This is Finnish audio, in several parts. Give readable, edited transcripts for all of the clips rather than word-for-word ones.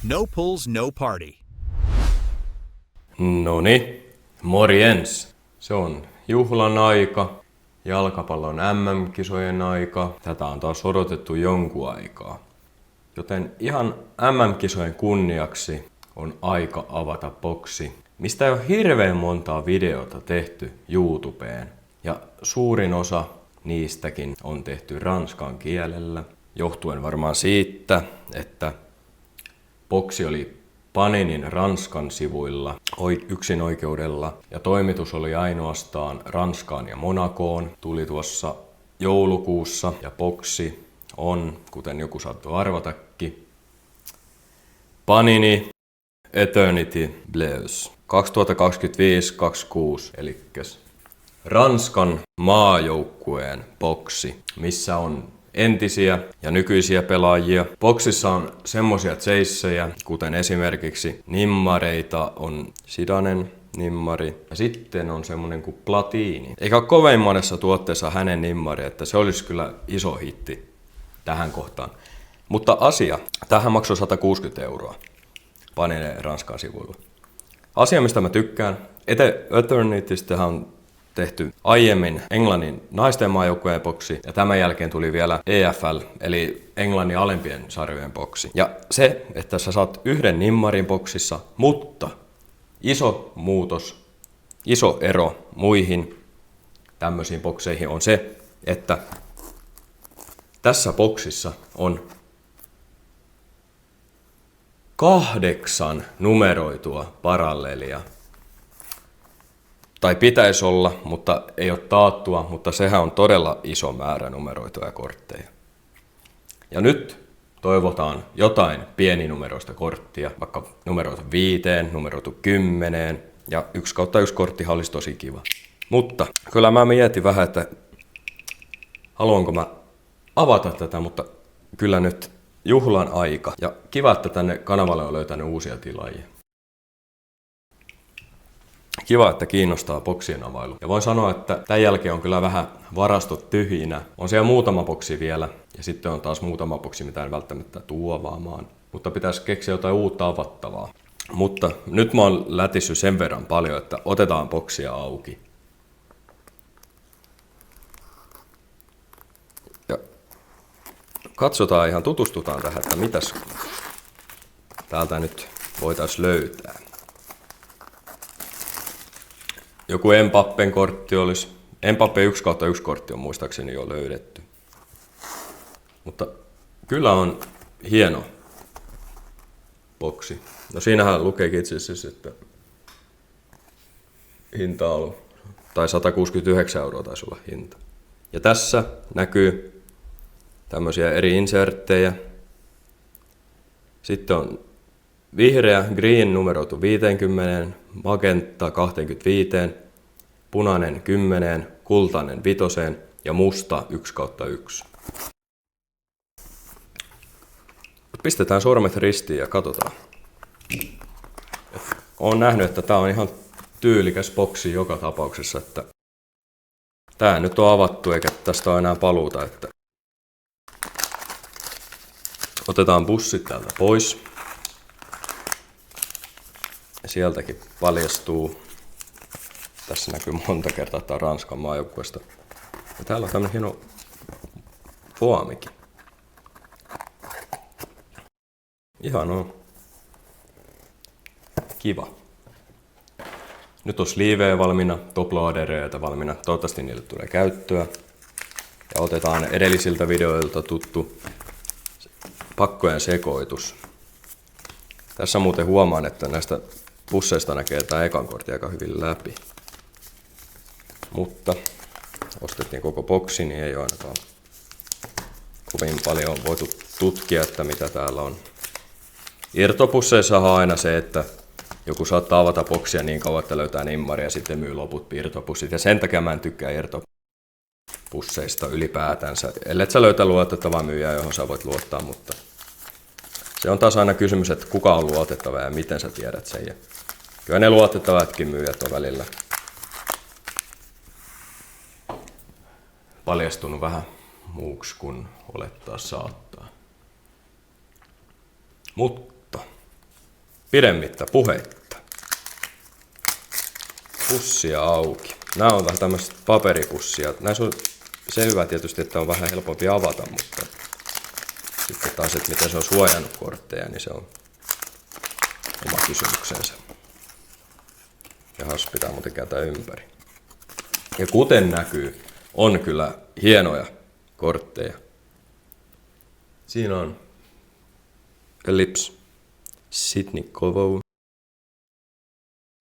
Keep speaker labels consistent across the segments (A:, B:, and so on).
A: No pulls, no party.
B: Noni, morjens. Se on juhlan aika, jalkapallon MM-kisojen aika. Tätä on taas odotettu jonkun aikaa. Joten ihan MM-kisojen kunniaksi on aika avata boksi, mistä ei ole hirveän montaa videota tehty YouTubeen. Ja suurin osa niistäkin on tehty ranskan kielellä, johtuen varmaan siitä, että boksi oli Paninin Ranskan sivuilla yksin oikeudella ja toimitus oli ainoastaan Ranskaan ja Monakoon. Tuli tuossa joulukuussa ja boksi on, kuten joku saattoi arvatakin, Panini Eternity Blues 2025-26, eli Ranskan maajoukkueen boksi, missä on entisiä ja nykyisiä pelaajia. Boksissa on semmosia chaseja, kuten esimerkiksi nimmareita on Zidanen nimmari ja sitten on semmonen kuin Platini. Eikä ole kovin monessa tuotteessa hänen nimmari, että se olisi kyllä iso hitti tähän kohtaan. Mutta asia, tähän maksoi 160 €. Panine Ranskan sivuilla. Asia, mistä mä tykkään, Eternitystähän on tehty aiemmin Englannin naisten maajoukkueen boksi ja tämän jälkeen tuli vielä EFL eli Englannin alempien sarjojen boksi. Ja se, että sä saat yhden nimmarin boksissa, mutta iso muutos, iso ero muihin tämmöisiin bokseihin on se, että tässä boksissa on 8 numeroitua parallelia. Tai pitäisi olla, mutta ei ole taattua, mutta sehän on todella iso määrä numeroituja kortteja. Ja nyt toivotaan jotain pieninumeroista korttia, vaikka numeroitu 5, numeroitu 10, ja 1/1 korttihan olisi tosi kiva. Mutta kyllä mä mietin vähän, että haluanko mä avata tätä, mutta kyllä nyt juhlan aika. Ja kiva, että tänne kanavalle on löytänyt uusia tilaajia. Kiva, että kiinnostaa boksien availu. Ja voin sanoa, että tämän jälkeen on kyllä vähän varastot tyhjinä. On siellä muutama boksi vielä ja sitten on taas muutama boksi, mitä en välttämättä tuu avaamaan. Mutta pitäisi keksiä jotain uutta avattavaa. Mutta nyt mä oon lätissyt sen verran paljon, että otetaan boksia auki. Ja katsotaan ihan, tutustutaan tähän, että mitäs täältä nyt voitaisiin löytää. Joku Mbappen kortti olisi. Mbappe 1/1 kortti on muistaakseni jo löydetty. Mutta kyllä on hieno boksi. No siinähän lukeekin itse asiassa, että hinta on ollut, tai 169 € taisi olla hinta. Ja tässä näkyy tämmöisiä eri inserttejä. Sitten on vihreä, green numeroitu 50, magenta 25, punainen 10, kultainen 5 ja musta 1/1. Pistetään sormet ristiin ja katsotaan. Olen nähnyt, että tää on ihan tyylikäs boksi joka tapauksessa, että tää nyt on avattu eikä tästä ole enää paluuta, että otetaan bussit täältä pois. Sieltäkin paljastuu, tässä näkyy monta kertaa, että on Ranskan maajoukkueesta. Ja täällä on tämmönen hieno foamikin. Ihanaa. Kiva. Nyt on sleeveja valmiina, toploadereita valmiina. Toivottavasti niille tulee käyttöä. Ja otetaan edellisiltä videoilta tuttu pakkojen sekoitus. Tässä muuten huomaan, että näistä pusseista näkee tää ekan kortin aika hyvin läpi. Mutta ostettiin koko boksi, niin ei ole ainakaan kovin paljon voitu tutkia, että mitä täällä on. Irtopusseissa on aina se, että joku saattaa avata boksia niin kauan, että löytää nimmari ja sitten myy loput irtopussit. Ja sen takia mä en tykkää irtopusseista ylipäätänsä. Ellet sä löytä luotettavaa myyjää, johon sä voit luottaa, mutta se on taas aina kysymys, että kuka on luotettava ja miten sä tiedät sen. Ja kyllä ne luotettavatkin myyjät on välillä paljastunut vähän muuksi kuin olettaa saattaa. Mutta pidemmittä puheitta. Pussia auki. Nämä on vähän tämmöiset paperipussia. Näissä on se hyvä tietysti, että on vähän helpompi avata, mutta sitten taas, että miten se on suojannut kortteja, niin se on oma kysymyksensä. Ja has pitää muuten kääntää ympäri. Ja kuten näkyy, on kyllä hienoja kortteja. Siinä on Ellipse, Sydney Kovo.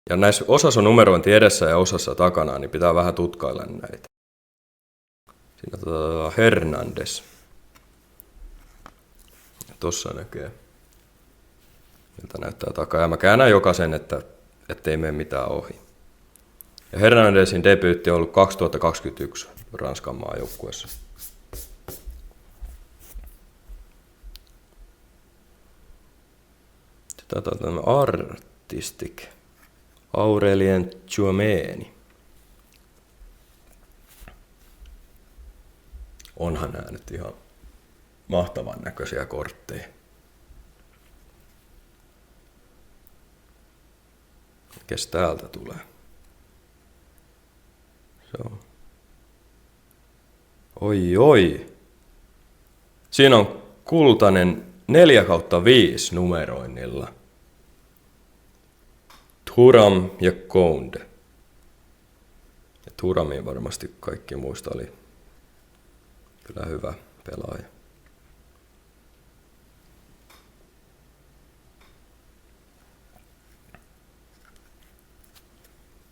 B: Ja näissä osassa on numerointi edessä ja osassa takana, niin pitää vähän tutkailla näitä. Siinä Hernandez. Ja tossa näkee, miltä näyttää takaa. Ja mä käännän jokaisen, ettei mene mitään ohi. Ja Hernandezin debyytti on ollut 2021 Ranskan maajoukkueessa. Sitten on Artistic. Aurelien Tchouameni. Onhan nämä nyt ihan mahtavan näköisiä kortteja. Mikäs täältä tulee? Se on. Oi. Siinä on kultainen 4/5 numeroinnilla. Thuram ja Koundé. Ja Thuramin varmasti kaikki muista, oli kyllä hyvä pelaaja.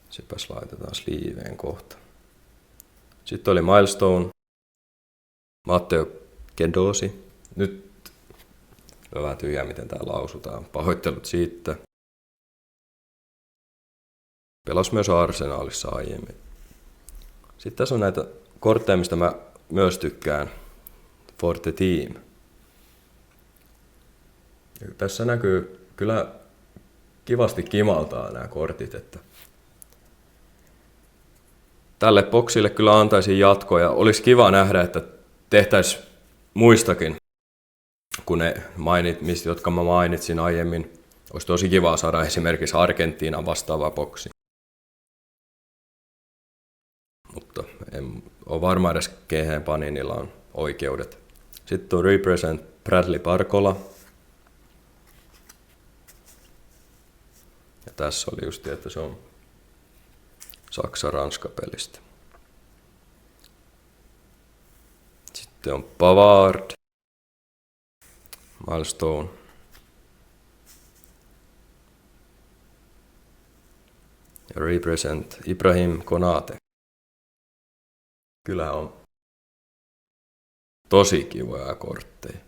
B: Sepäs laitetaan sliiveen kohta. Sitten oli Milestone, Matteo Gendosi. Nyt vähän tyhjää, miten tää lausutaan. Pahoittelut siitä. Pelasi myös Arsenalissa aiemmin. Sitten tässä on näitä kortteja, mistä mä myös tykkään. For the Team. Ja tässä näkyy kyllä kivasti kimaltaa nämä kortit, että tälle boksille kyllä antaisin jatkoa ja olisi kiva nähdä, että tehtäisiin muistakin kuin ne jotka mä mainitsin aiemmin. Olisi tosi kiva saada esimerkiksi Argentiinan vastaava boksi. Mutta en ole varma edes kehen Paninilla on oikeudet. Sitten on Represent Bradley Barcola. Ja tässä oli just, että se on Saksa-Ranska-pelistä. Sitten on Pavard, Milestone. Ja Represent Ibrahim Konate. Kyllä on tosi kivoja kortteja.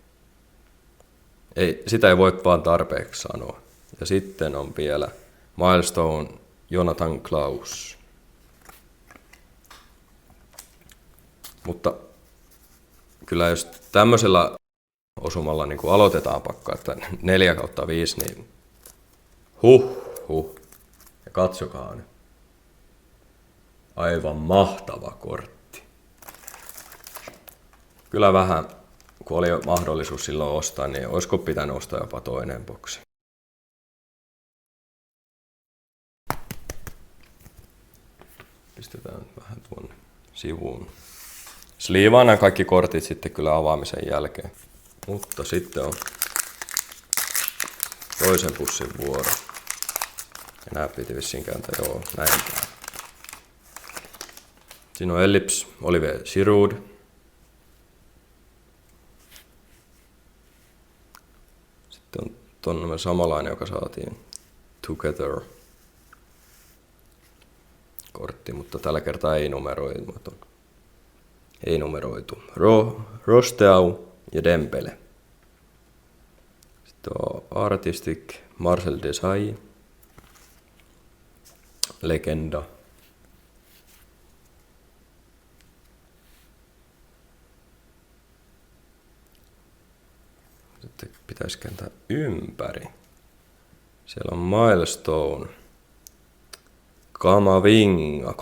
B: Sitä ei voi vaan tarpeeksi sanoa. Ja sitten on vielä Milestone Jonathan Klaus. Mutta kyllä jos tämmöisellä osumalla niin kuin aloitetaan pakkaa, että 4/5, niin huh. Ja katsokaa nyt. Aivan mahtava kortti. Kyllä vähän, kun oli mahdollisuus silloin ostaa, niin olisiko pitänyt ostaa jopa toinen boksi. Pistetään vähän tuonne sivuun. Sliivaan nämä kaikki kortit sitten kyllä avaamisen jälkeen. Mutta sitten on toisen pussin vuoro. Ja nää piti vissiin kääntää, näin päin. Siinä on Ellipse, Olivier Giroud. Sitten on tuonne samanlainen, joka saatiin Together kortti, mutta tällä kertaa ei numeroitu. Rosteau ja Dembele. Sitten on Artistic, Marcel Desailly. Legenda. Sitten pitäisi kääntää ympäri. Siellä on Milestone. Kamavinga. 37/50.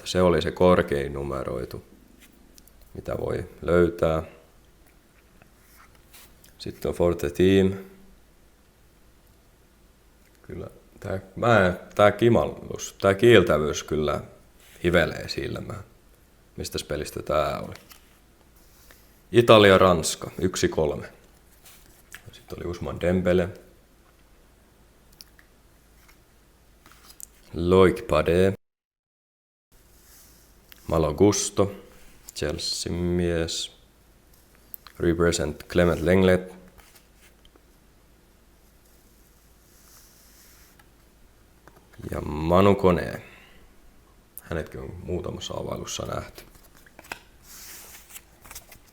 B: Se oli se korkein numeroitu, mitä voi löytää. Sitten on For the Team. Tää kimallus, tää kiiltävyys kyllä hivelee silmään. Mistäs pelistä tää oli? Italia-Ranska, 1-3. Sitten oli Ousmane Dembele. Loic Pade. Malo Gusto, Chelsea-mies. Represent Clement Lenglet. Ja Manu Kone. Hänetkin on muutamassa availussa nähty.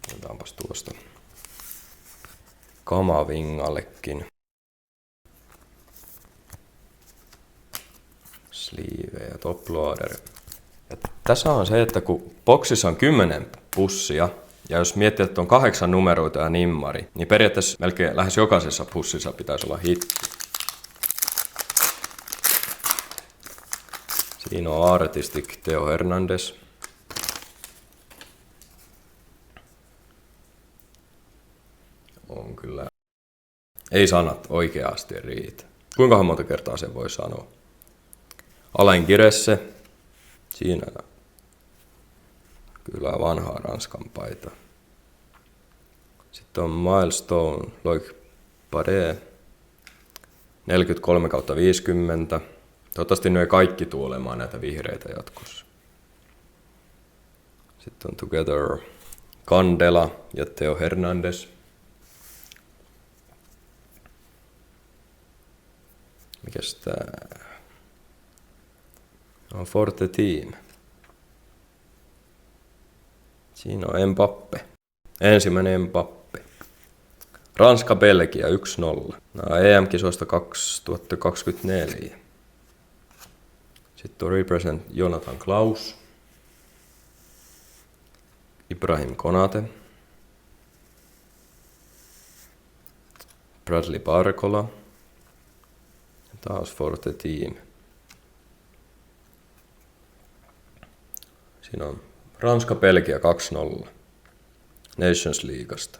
B: Otetaanpas tuosta Kamavingallekin. Sleeve ja toploader. Ja tässä on se, että kun boksissa on 10 pussia, ja jos miettii, että on 8 numeroita ja nimmari, niin periaatteessa melkein lähes jokaisessa pussissa pitäisi olla hitti. Siinä on artistic Theo Hernandez. On kyllä. Ei sanat oikeasti riitä. Kuinka monta kertaa sen voi sanoa? Alain Giresse. Siinä kyllä vanhaa Ranskan paita. Sitten on Milestone Loic Pade. 43/50. Toivottavasti ne ei kaikki tule olemaan näitä vihreitä jatkossa. Sitten on Together Candela ja Theo Hernandez. Mikäs tää? On Forte Team. Siinä on Mbappe. Ensimmäinen Mbappe. Ranska-Belgia 1-0. Nämä EM-kisoista 2024. Sitten on Represent Jonathan Klaus. Ibrahim Konate. Bradley Barcola. Taas Forte Team. Siinä on Ranska-Belgia 2-0. Nations Leaguesta.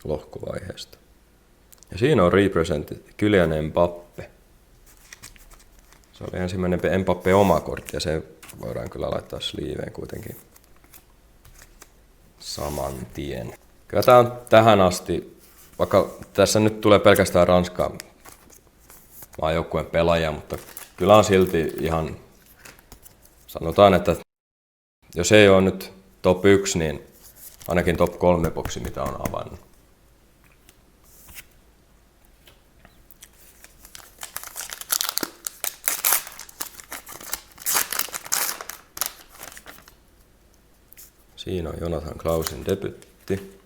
B: Lohkovaiheesta. Ja siinä on representit Kylian Mbappe. Se oli ensimmäinen Mbappe oma kortti ja se voidaan kyllä laittaa sleeveen kuitenkin saman tien. Kyllä tää on tähän asti, vaikka tässä nyt tulee pelkästään Ranskan maajoukkueen pelaajia, mutta kyllä on silti ihan, sanotaan, että jos ei ole nyt top 1, niin ainakin top 3 boksi, mitä on avannut. Siinä on Jonathan Klausin debytti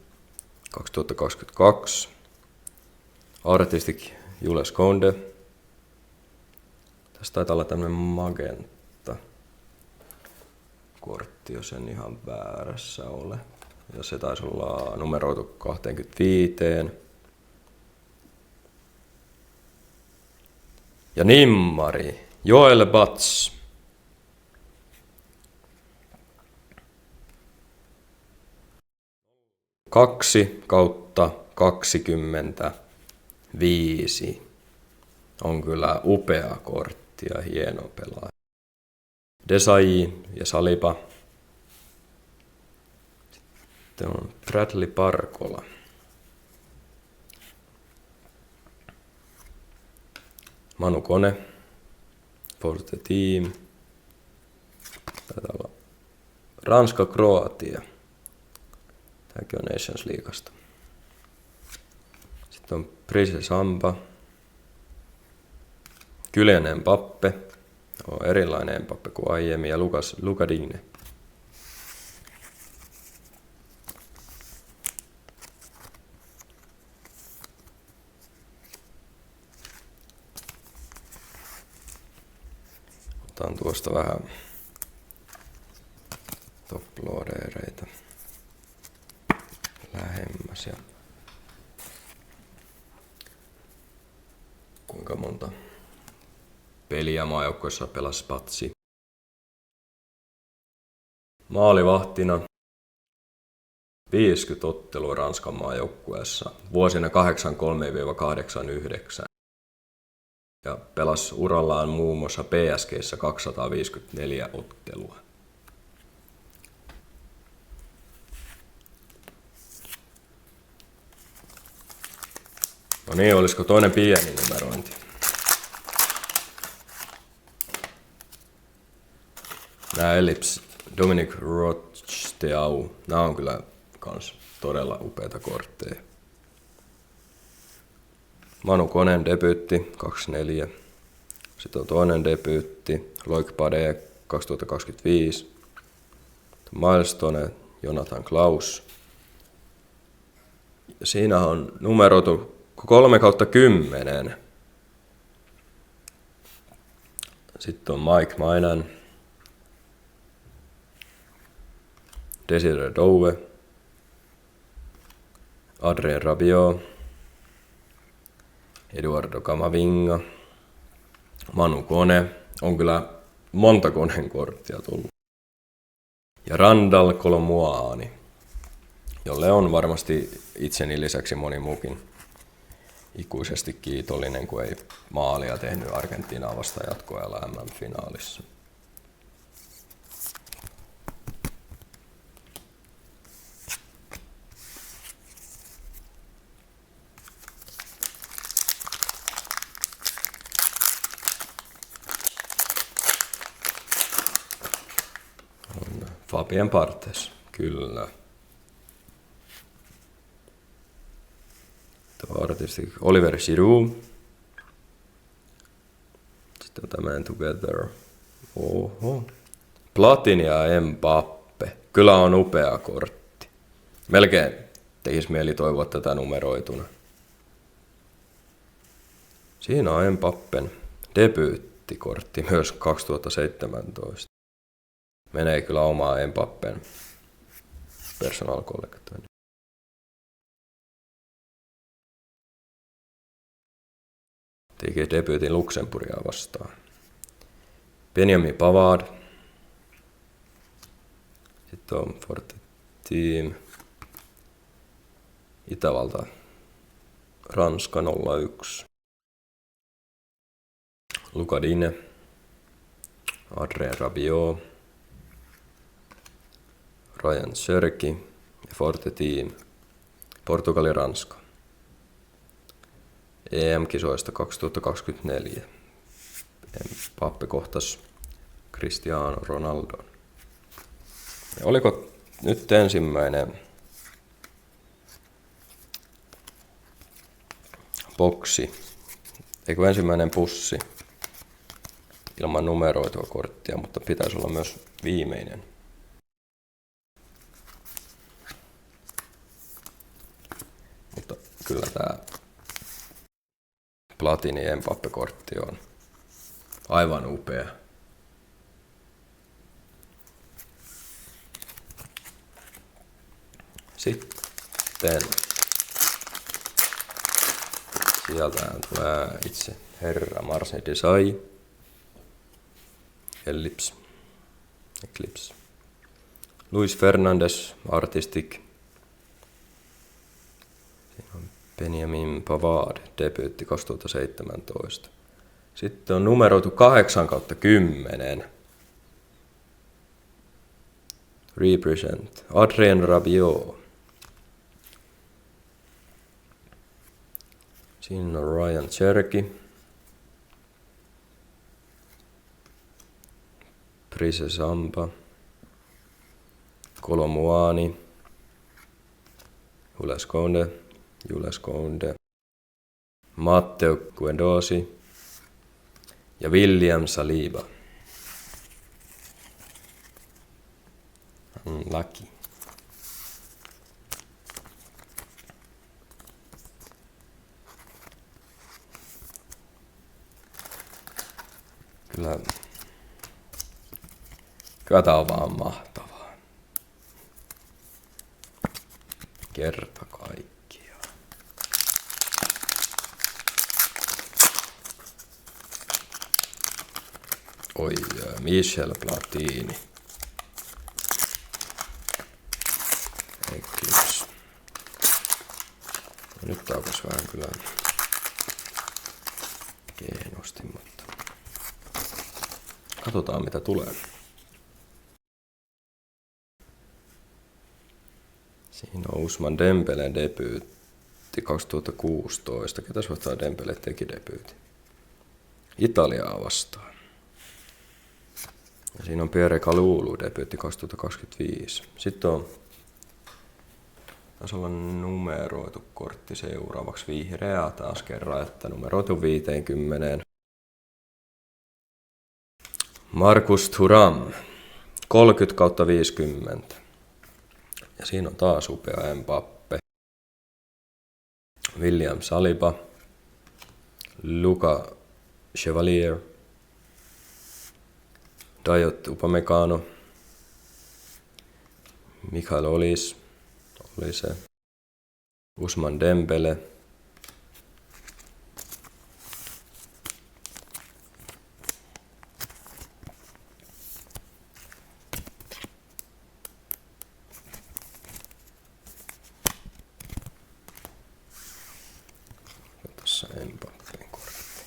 B: 2022. Artistic Jules Koundé. Tässä taitaa olla tämmönen magenta kortti, jos en ihan väärässä ole. Ja se taisi olla numeroitu 25. Ja nimmari Joel Bats. Kaksi kautta 25. On kyllä upea kortti ja hieno pelaaja. Desailly ja Saliba. Sitten on Bradley Barcola. Manu Kone. Forte Team. Taitaa olla Ranska-Kroatia. Tämäkin on Nations Leaguesta. Sitten on Prise Samba. Kylian Mbappe. On erilainen Mbappe kuin aiemmin. Ja Luka Digne. Otan tuosta vähän toploadereita lähemmäs. Ja kuinka monta peliä maajoukkueessa pelasi Patsi. Maalivahtina 50 ottelua Ranskan maajoukkueessa vuosina 83-89. ja pelasi urallaan muun muassa PSG:ssä 254 ottelua. No niin, olisiko toinen pieni numerointi? Nää Elips, Dominic Rothsteau, nää on kyllä kans todella upeita kortteja. Manu Konen debyytti 24. Sitten on toinen debyytti, Loic Pade 2025. Milestone, Jonathan Klaus. Ja siinä on numeroitu 3/10. Sitten on Mike Mainan, Desiree Douwe, Adrien Rabiot, Eduardo Camavinga, Manu Kone, on kyllä monta Koneen korttia tullut. Ja Randall Colomuani, jolle on varmasti itseni lisäksi moni muukin ikuisesti kiitollinen, kun ei maalia tehnyt Argentiinaa vastaan jatkoajalla MM-finaalissa. Fabien Barthez, kyllä. Tämä artisti Oliver Giroud. Sitten on tämän Together. Oho. Platini ja Mbappe. Kyllä on upea kortti. Melkein tekisi mieli toivoa tätä numeroituna. Siinä on Mbappen debyyttikortti myös 2017. Menee kyllä omaa Mbappen personal collectoon. Teki debyytin Luxemburgia vastaan. Benjamin Pavard. Sitten on Forte Team. Itävalta. Ranska 01. Luca Dine. Adrien Rabiot. Ryan Sörki ja Forte Team, Portugali-Ranska. EM-kisoista 2024. Mbappe kohtas Cristiano Ronaldo. Ja oliko nyt ensimmäinen boksi, eikö ensimmäinen pussi ilman numeroitua korttia, mutta pitäisi olla myös viimeinen. Mutta kyllä tämä Platini Mbappe-kortti on aivan upea. Sitten sieltä tulee itse herra Marseille Desai, Eclipse, Luis Fernandes, Artistic. Siinä on Benjamin Pavard, debyytti 2017. Sitten on numeroitu 8/10. Represent, Adrien Rabiot. Siinä on Ryan Cherky. Prise Samba. Colomuani. Jules Kounde. Matteo Guendouzi. Ja William Saliba. Lucky. Kyllä tää on vaan mahtavaa. Kerta kaikkiaan. Oi, Michel Platini. Eclipse. No nyt taukas vähän kyllä hienosti, mutta katsotaan mitä tulee. Siinä on Ousmane Dembele debyytti 2016. Ketäs vastaan Dembele teki debyytin? Italiaa vastaan. Ja siinä on Pierre Kalulu debyytti 2025. Sitten on taisi olla numeroitu kortti seuraavaksi vihreää taas kerran, että numeroitu 50. Marcus Thuram 30/50. Ja siinä on taas upea Mbappe. William Saliba. Luca Chevalier. Dayot Upamecano. Michael Olise. Ousmane Dembele. Tässä Mbappen kortti.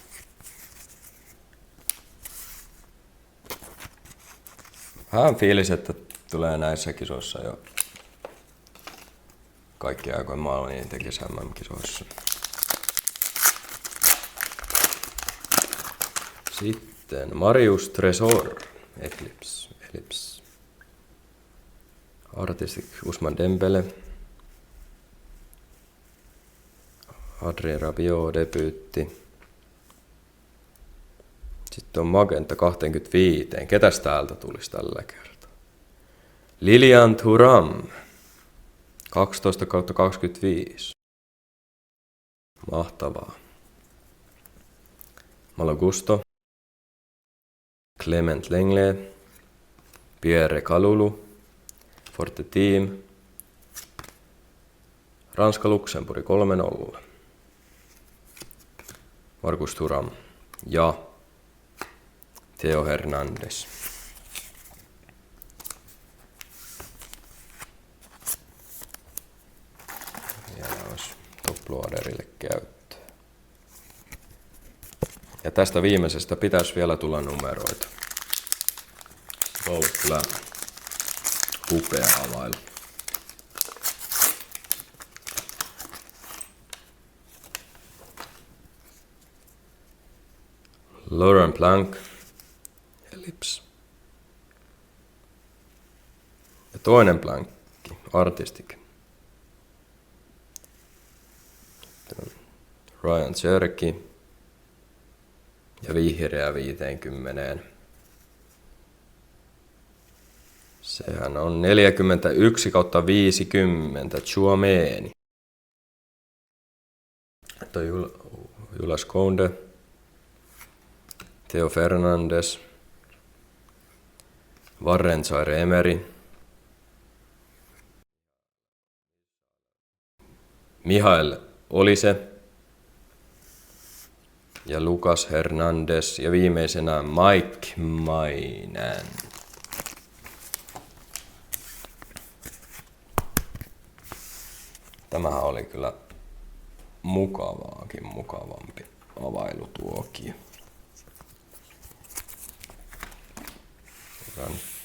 B: Vähän fiilis, että tulee näissä kisoissa jo kaikki aikojen maailman niin tekisi MM-kisoissa. Sitten Marius Tresor, Eclipse. Artistic Ousmane Dembele. Adrien Rabiot debyytti. Sitten on Magenta 25. Ketäs täältä tulisi tällä kertaa? Lilian Thuram. 12/25. Mahtavaa. Malo Gusto. Clement Lenglet. Pierre Kalulu. Forte Team. Ranska-Luxemburg 3-0. Marcus Thuram ja Theo Hernandez. Vielä olisi Topluaderille käyttöä. Ja tästä viimeisestä pitäisi vielä tulla numeroita. Se on ollut kyllä upea availu. Laurent Blanc, Ellipse. Ja toinen Blanc, Artistic. Ryan Cherky. Ja vihreä 50. Sehän on 41/50. Tchouaméni. Toi Jules Koundé. Theo Fernandes. Warren Zaire-Emery. Michael Olise. Ja Lucas Hernandez. Ja viimeisenä Mike Maignan. Tämähän oli kyllä mukavampi availutuokio.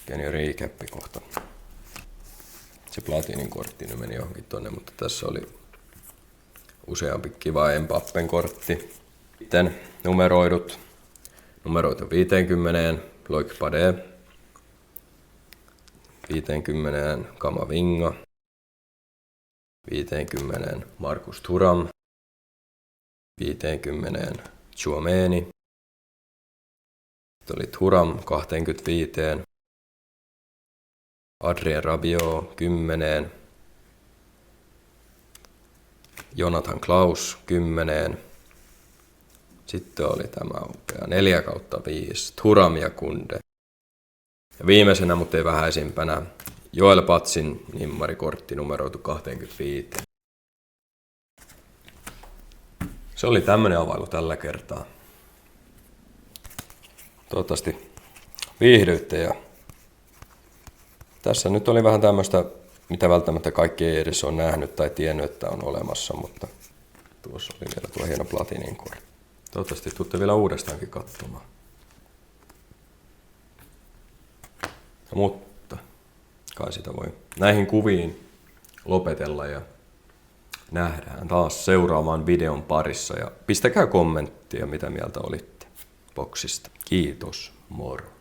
B: Pieni recappi kohta. Se platinin kortti nyt meni johonkin tonne, mutta tässä oli useampi kiva Mbappen kortti. Sitten numeroidut. Numeroitu 50, Loic Pade. 50, Kamavinga. 50, Marcus Thuram. 50, Tchouaméni. Sitten oli Thuram 25. Adrien Rabiot 10. Jonathan Klaus 10. Sitten oli tämä upea 4/5. Thuram ja Koundé. Ja viimeisenä, mutta ei vähäisimpänä, Joel Patsin nimmarikortti numeroitu 25. Se oli tämmönen availu tällä kertaa. Toivottavasti viihdyitte ja tässä nyt oli vähän tämmöistä, mitä välttämättä kaikki ei edes ole nähnyt tai tiennyt, että on olemassa, mutta tuossa oli vielä tuo hieno platinin kortti. Toivottavasti tuutte vielä uudestaankin katsomaan. Mutta kai sitä voi näihin kuviin lopetella ja nähdään taas seuraavan videon parissa. Ja pistäkää kommenttia, mitä mieltä olitte boksista. Kiitos, moro.